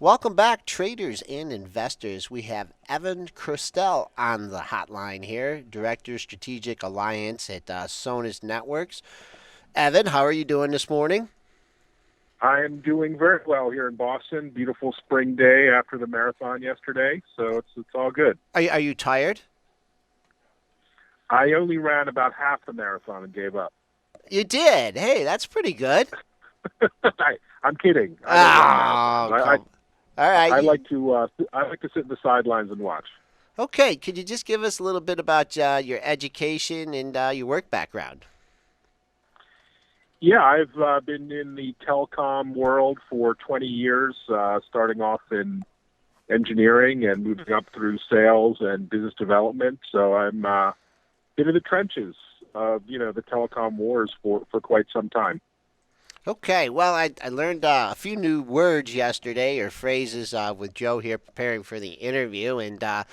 Welcome back, traders and investors. We have Evan Kirstel on the hotline here, Director Strategic Alliance at Sonus Networks. Evan, how are you doing this morning? I am doing very well here in Boston. Beautiful spring day after the marathon yesterday, so it's all good. Are you tired? I only ran about half the marathon and gave up. You did. Hey, that's pretty good. I'm kidding. I don't run Oh, marathons. come. All right. I like to sit in the sidelines and watch. Okay, could you just give us a little bit about your education and your work background? Yeah, I've been in the telecom world for 20 years, starting off in engineering and moving up through sales and business development. So I'm been in the trenches of the telecom wars for quite some time. Okay, well, I learned a few new words yesterday or phrases with Joe here preparing for the interview, and a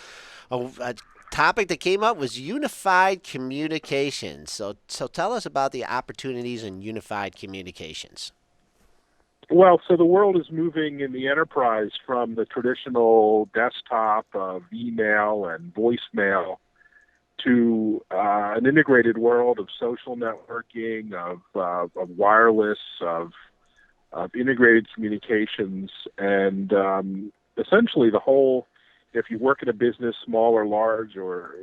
topic that came up was unified communications. So tell us about the opportunities in unified communications. Well, so the world is moving in the enterprise from the traditional desktop of email and voicemail to an integrated world of social networking, of wireless, of integrated communications, and essentially the whole. If you work in a business, small or large, or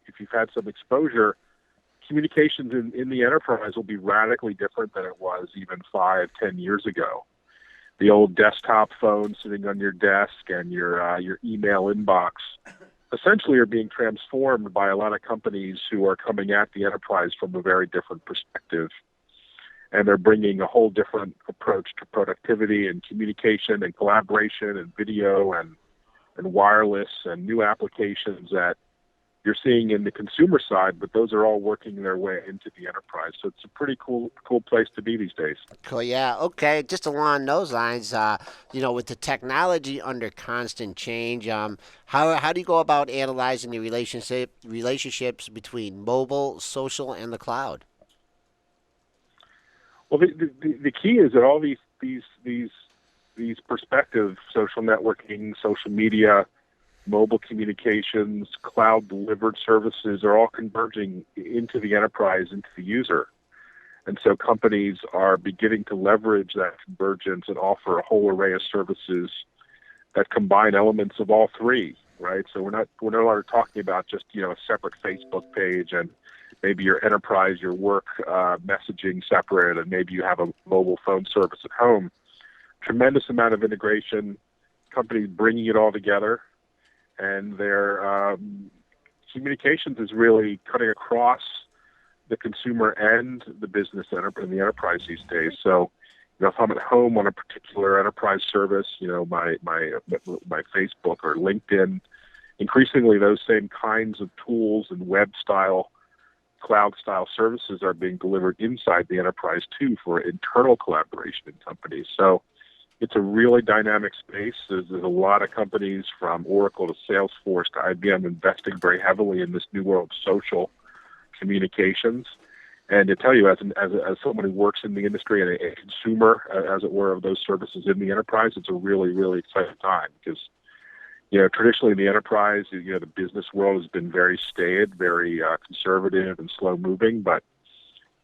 if you've had some exposure, communications in the enterprise will be radically different than it was even 5, 10 years ago. The old desktop phone sitting on your desk and your email inbox essentially are being transformed by a lot of companies who are coming at the enterprise from a very different perspective. And they're bringing a whole different approach to productivity and communication and collaboration and video and wireless and new applications that you're seeing in the consumer side, but those are all working their way into the enterprise. So it's a pretty cool place to be these days. Cool. Yeah. Okay. Just along those lines, with the technology under constant change, how do you go about analyzing the relationships between mobile, social, and the cloud? Well, the key is that all these perspectives, social networking, social media, mobile communications, cloud delivered services are all converging into the enterprise, into the user. And so companies are beginning to leverage that convergence and offer a whole array of services that combine elements of all three, right? So we're not talking about just, a separate Facebook page and maybe your enterprise, your work messaging separate, and maybe you have a mobile phone service at home. Tremendous amount of integration, companies bringing it all together, and their communications is really cutting across the consumer and the business and the enterprise these days. So, if I'm at home on a particular enterprise service, my Facebook or LinkedIn, increasingly those same kinds of tools and web style, cloud style services are being delivered inside the enterprise too for internal collaboration in companies. So it's a really dynamic space. There's a lot of companies from Oracle to Salesforce to IBM investing very heavily in this new world of social communications. And to tell you, as someone who works in the industry and a consumer, as it were, of those services in the enterprise, it's a really, really exciting time because, traditionally in the enterprise, the business world has been very staid, very conservative and slow moving, but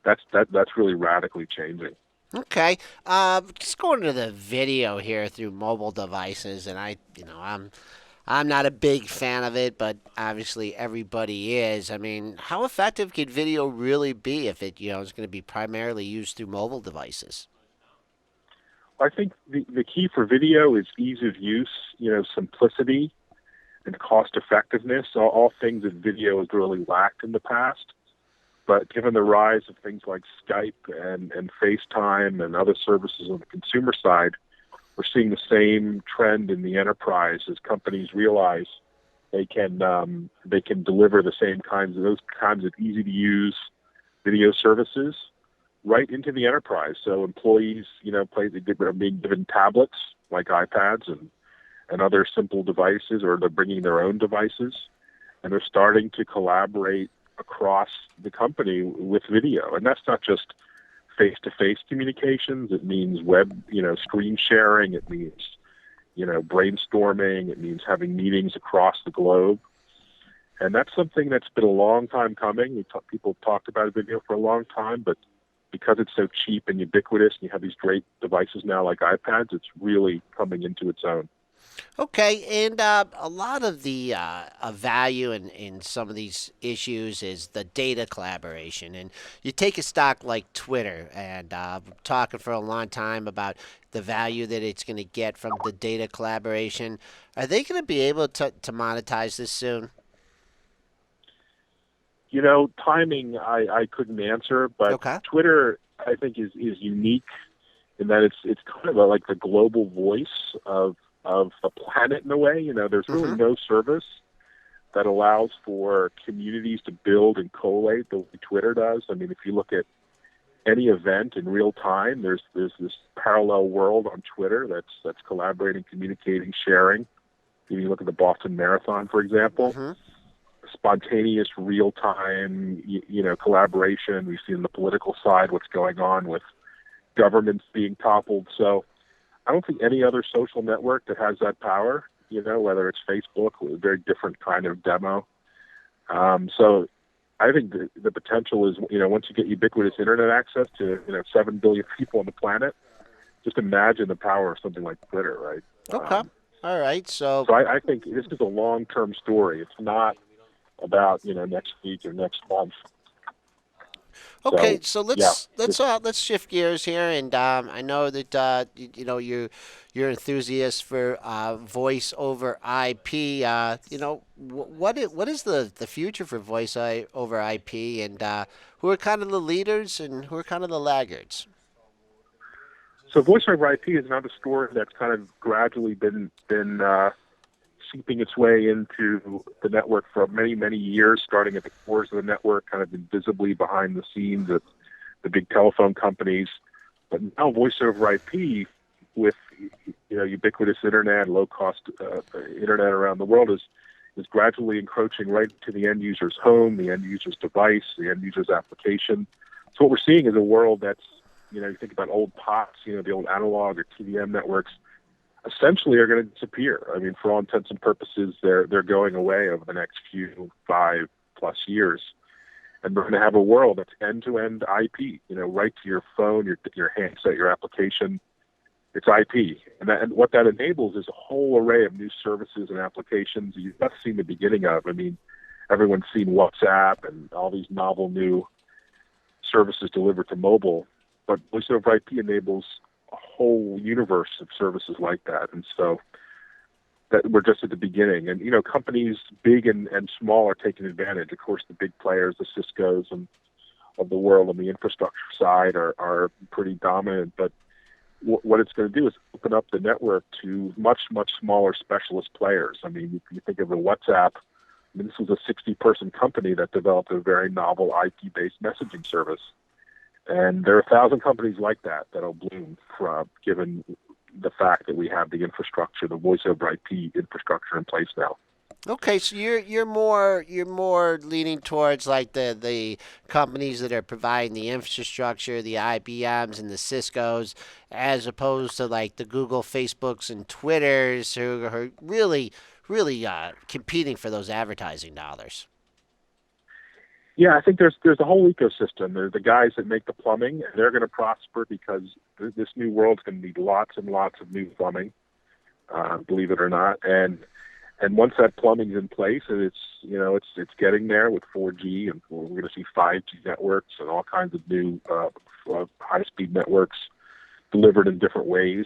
that's really radically changing. Okay. Just going to the video here through mobile devices, and I'm not a big fan of it, but obviously everybody is. I mean, how effective could video really be if it, is going to be primarily used through mobile devices? I think the key for video is ease of use, simplicity and cost effectiveness, all things that video has really lacked in the past. But given the rise of things like Skype and FaceTime and other services on the consumer side, we're seeing the same trend in the enterprise as companies realize they can deliver those kinds of easy to use video services right into the enterprise. So employees, are being given tablets like iPads and other simple devices, or they're bringing their own devices, and they're starting to collaborate across the company with video. And that's not just face-to-face communications. It means web, screen sharing. It means, brainstorming. It means having meetings across the globe. And that's something that's been a long time coming. People have talked about video for a long time, but because it's so cheap and ubiquitous, and you have these great devices now like iPads, it's really coming into its own. Okay, and a lot of the value in some of these issues is the data collaboration. And you take a stock like Twitter, and talking for a long time about the value that it's going to get from the data collaboration. Are they going to be able to monetize this soon? Timing, I couldn't answer, but Okay. Twitter, I think, is unique in that it's kind of like the global voice of the planet in a way. There's really Mm-hmm. no service that allows for communities to build and collate the way Twitter does. I mean, if you look at any event in real time, there's this parallel world on Twitter that's collaborating, communicating, sharing. If you look at the Boston Marathon, for example, Mm-hmm. spontaneous, real-time, collaboration. We see on the political side what's going on with governments being toppled. So I don't think any other social network that has that power, whether it's Facebook, with a very different kind of demo. So I think the potential is, once you get ubiquitous internet access to, 7 billion people on the planet, just imagine the power of something like Twitter, right? Okay. All right. So So I think this is a long-term story. It's not about, next week or next month. okay, So so yeah, let's shift gears here, and I know that you're enthusiast for voice over IP. What is the future for over IP, and who are kind of the leaders and who are kind of the laggards? so voice over IP is another story that's kind of gradually been seeping its way into the network for many, many years, starting at the cores of the network, kind of invisibly behind the scenes at the big telephone companies. But now voice over IP with ubiquitous internet, low cost internet around the world is gradually encroaching right to the end user's home, the end user's device, the end user's application. So what we're seeing is a world that's, you think about old POTS, the old analog or TDM networks, essentially are going to disappear. I mean, for all intents and purposes, they're going away over the next few 5+ years. And we're going to have a world that's end-to-end IP, right to your phone, your handset, your application. It's IP. And what that enables is a whole array of new services and applications you've not seen the beginning of. I mean, everyone's seen WhatsApp and all these novel new services delivered to mobile. But voice over IP enables a whole universe of services like that. And so that we're just at the beginning. And, companies big and small are taking advantage. Of course, the big players, the Ciscos and of the world on the infrastructure side are pretty dominant. But what it's going to do is open up the network to much, much smaller specialist players. I mean, if you think of the WhatsApp, this was a 60-person company that developed a very novel IP-based messaging service. And there are 1,000 companies like that that'll bloom given the fact that we have the infrastructure, the voice over IP infrastructure in place now. Okay, so you're more leaning towards like the companies that are providing the infrastructure, the IBMs and the Ciscos, as opposed to like the Google, Facebooks, and Twitters who are really competing for those advertising dollars. Yeah, I think there's a whole ecosystem. There's the guys that make the plumbing, and they're going to prosper because this new world's going to need lots and lots of new plumbing, believe it or not. And once that plumbing's in place, and it's getting there with 4G, and we're going to see 5G networks and all kinds of new high-speed networks delivered in different ways.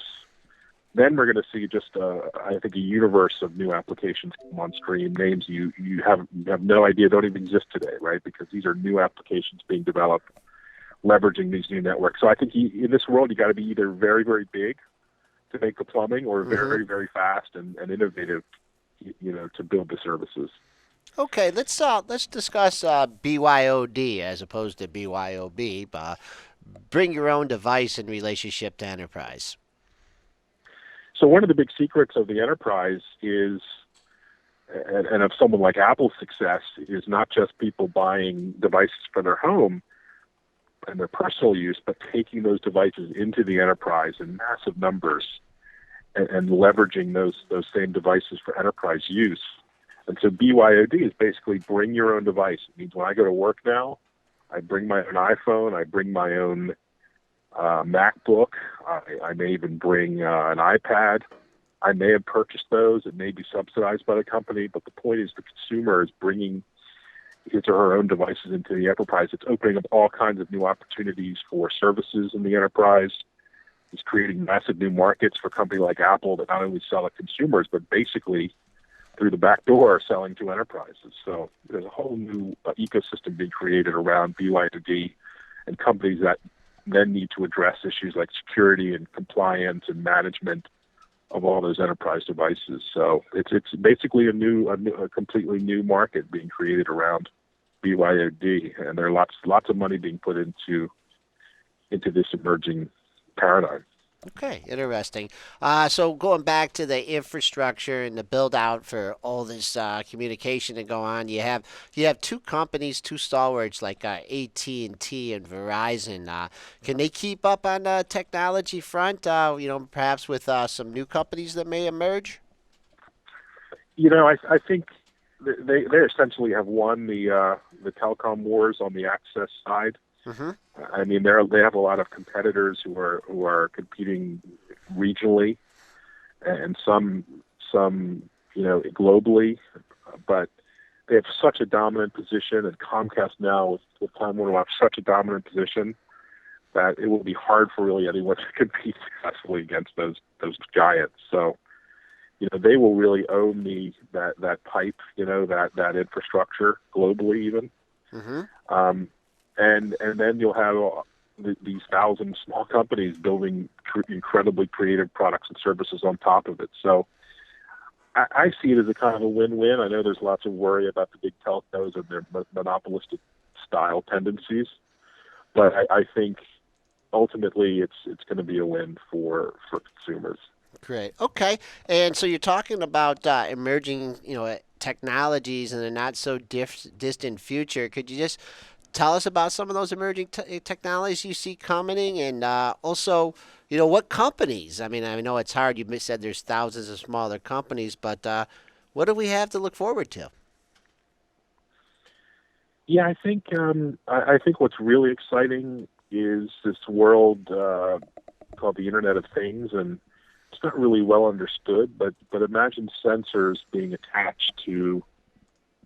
Then we're going to see just, I think, a universe of new applications come on stream, names you have no idea, don't even exist today, right? Because these are new applications being developed, leveraging these new networks. So I think in this world, you got to be either very, very big to make the plumbing, or Mm-hmm. very, very fast and innovative, to build the services. Okay, let's discuss BYOD as opposed to BYOB. Bring your own device in relationship to enterprise. So one of the big secrets of the enterprise is, and of someone like Apple's success, is not just people buying devices for their home and their personal use, but taking those devices into the enterprise in massive numbers and leveraging those same devices for enterprise use. And so BYOD is basically bring your own device. It means when I go to work now, I bring my own iPhone, I bring my own MacBook, I may even bring an iPad. I may have purchased those. It may be subsidized by the company, but the point is the consumer is bringing his or her own devices into the enterprise. It's opening up all kinds of new opportunities for services in the enterprise. It's creating massive new markets for a company like Apple that not only sell to consumers, but basically through the back door selling to enterprises. So there's a whole new ecosystem being created around BYOD, and companies that then need to address issues like security and compliance and management of all those enterprise devices. So it's basically a completely new market being created around BYOD, and there are lots of money being put into this emerging paradigm. Okay, interesting. So going back to the infrastructure and the build out for all this communication to go on, you have two companies, two stalwarts like AT&T and Verizon. Can they keep up on the technology front? Perhaps with some new companies that may emerge. I think they essentially have won the Telecom Wars on the access side. Mm-hmm. I mean, they have a lot of competitors who are competing regionally, and some globally, but they have such a dominant position, and Comcast now with Time Warner will have such a dominant position that it will be hard for really anyone to compete successfully against those giants. So, they will really own that pipe, that infrastructure globally even. Mm-hmm. And then you'll have these 1,000 small companies building incredibly creative products and services on top of it. So I see it as a kind of a win-win. I know there's lots of worry about the big telcos and their monopolistic style tendencies, but I think ultimately it's going to be a win for consumers. Great. Okay. And so you're talking about emerging, technologies in a not so distant future. Could you just tell us about some of those emerging technologies you see coming, and also, what companies? I mean, I know it's hard. You said there's thousands of smaller companies, but what do we have to look forward to? Yeah, I think what's really exciting is this world called the Internet of Things, and it's not really well understood. But imagine sensors being attached to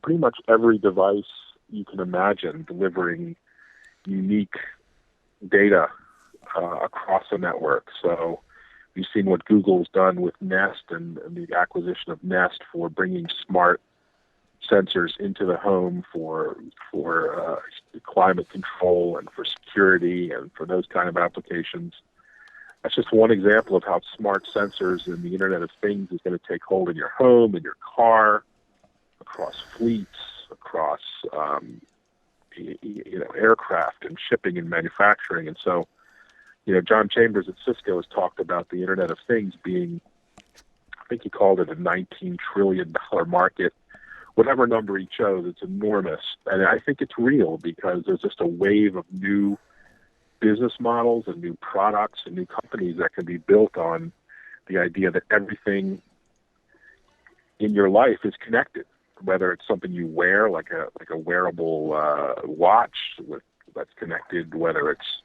pretty much every device you can imagine, delivering unique data across the network. So we've seen what Google's done with Nest and the acquisition of Nest for bringing smart sensors into the home for climate control and for security and for those kind of applications. That's just one example of how smart sensors and the Internet of Things is going to take hold in your home, in your car, across fleets, across aircraft and shipping and manufacturing. And so, John Chambers at Cisco has talked about the Internet of Things being, I think he called it a $19 trillion market. Whatever number he chose, it's enormous. And I think it's real because there's just a wave of new business models and new products and new companies that can be built on the idea that everything in your life is connected, whether it's something you wear, like a wearable watch that's connected, whether it's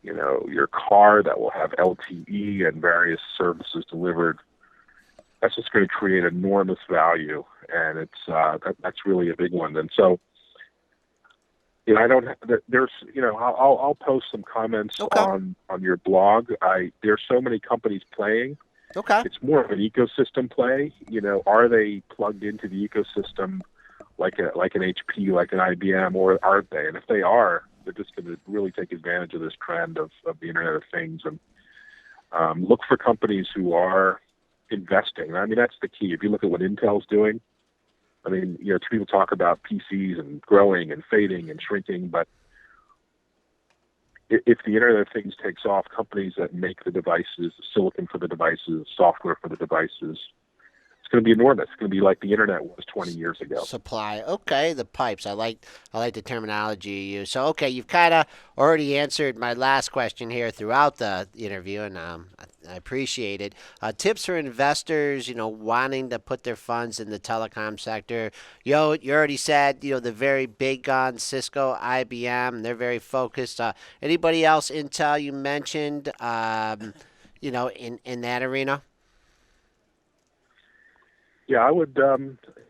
your car that will have LTE and various services delivered. That's just going to create enormous value, and that's really a big one. And so, I'll post some comments Okay. on your blog. There's so many companies playing. Okay. It's more of an ecosystem play. Are they plugged into the ecosystem like an HP, like an IBM, or aren't they? And if they are, they're just going to really take advantage of this trend of the Internet of Things, and look for companies who are investing. I mean, that's the key. If you look at what Intel's doing, I mean, people talk about PCs and growing and fading and shrinking, but if the Internet of Things takes off, companies that make the devices, the silicon for the devices, software for the devices, it's going to be enormous. It's going to be like the internet was 20 years ago. Supply. Okay, the pipes. I like the terminology you use. So okay, you've kind of already answered my last question here throughout the interview, and I appreciate it. Tips for investors, wanting to put their funds in the telecom sector. You already said, they're very big on Cisco, IBM. They're very focused. Anybody else? Intel, you mentioned, in that arena. Yeah, I would.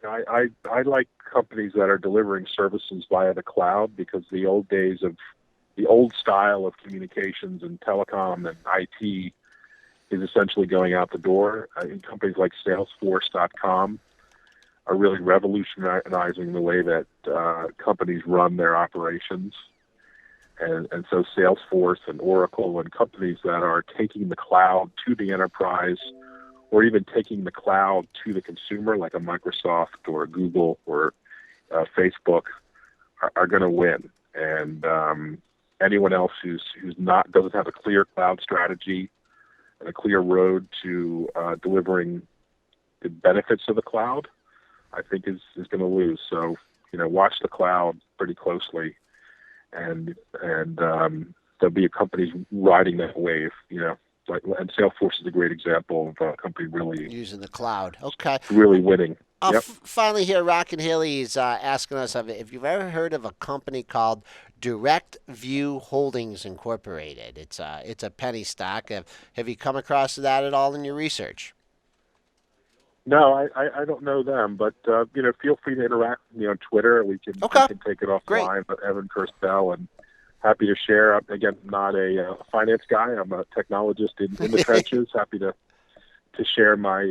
I like companies that are delivering services via the cloud, because the old days of the old style of communications and telecom and IT is essentially going out the door. Companies like Salesforce.com are really revolutionizing the way that companies run their operations. And so Salesforce and Oracle and companies that are taking the cloud to the enterprise, or even taking the cloud to the consumer, like a Microsoft or a Google or Facebook, are going to win. And anyone else who's not doesn't have a clear cloud strategy and a clear road to delivering the benefits of the cloud, I think is going to lose. So watch the cloud pretty closely, and there'll be companies riding that wave. And Salesforce is a great example of a company really Using the cloud. Okay. really winning. Yep. Finally, here, Rockin' Hilly is asking us if you've ever heard of a company called Direct View Holdings Incorporated. It's a penny stock. Have you come across that at all in your research? No, I don't know them, but feel free to interact with me on Twitter. We Okay, can take it great. offline. But Evan Kirstel, and happy to share. Again, not a finance guy. I'm a technologist in the trenches. Happy to share my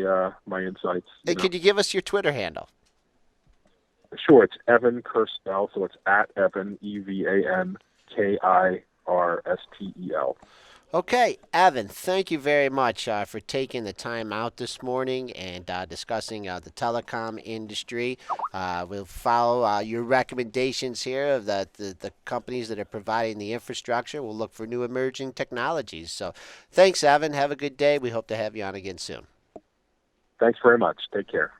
insights. Hey, could you give us your Twitter handle? Sure, it's Evan Kirstel, so it's at Evan EvanKirstel. Okay, Evan, thank you very much for taking the time out this morning and discussing the telecom industry. We'll follow your recommendations here of the companies that are providing the infrastructure. We'll look for new emerging technologies. So thanks, Evan. Have a good day. We hope to have you on again soon. Thanks very much. Take care.